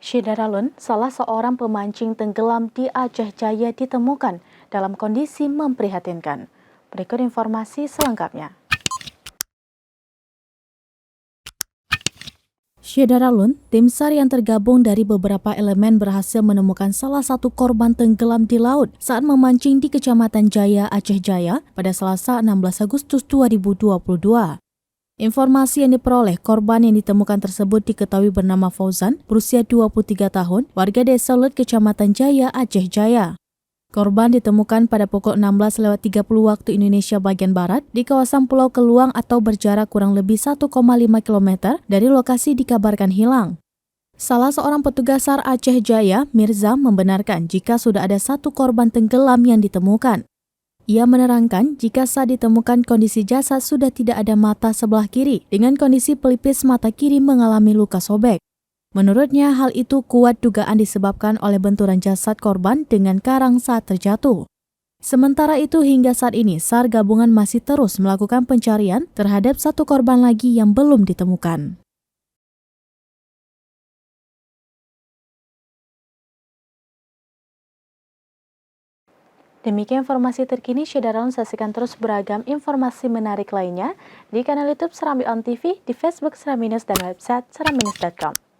Syidaralun, salah seorang pemancing tenggelam di Aceh Jaya ditemukan dalam kondisi memprihatinkan. Berikut informasi selengkapnya. Syidaralun, tim SAR yang tergabung dari beberapa elemen berhasil menemukan salah satu korban tenggelam di laut saat memancing di Kecamatan Jaya, Aceh Jaya pada Selasa 16 Agustus 2022. Informasi yang diperoleh, korban yang ditemukan tersebut diketahui bernama Fauzan, berusia 23 tahun, warga desa Lut, Kecamatan Jaya, Aceh Jaya. Korban ditemukan pada pukul 16.30 waktu Indonesia bagian Barat di kawasan Pulau Keluang atau berjarak kurang lebih 1,5 km dari lokasi dikabarkan hilang. Salah seorang petugas SAR Aceh Jaya, Mirza, membenarkan jika sudah ada satu korban tenggelam yang ditemukan. Ia menerangkan jika saat ditemukan kondisi jasad sudah tidak ada mata sebelah kiri dengan kondisi pelipis mata kiri mengalami luka sobek. Menurutnya hal itu kuat dugaan disebabkan oleh benturan jasad korban dengan karang saat terjatuh. Sementara itu hingga saat ini SAR gabungan masih terus melakukan pencarian terhadap satu korban lagi yang belum ditemukan. Demikian informasi terkini, Syidaralun saksikan terus beragam informasi menarik lainnya di kanal YouTube Serambi On TV, di Facebook Serambi News, dan website serambinews.com.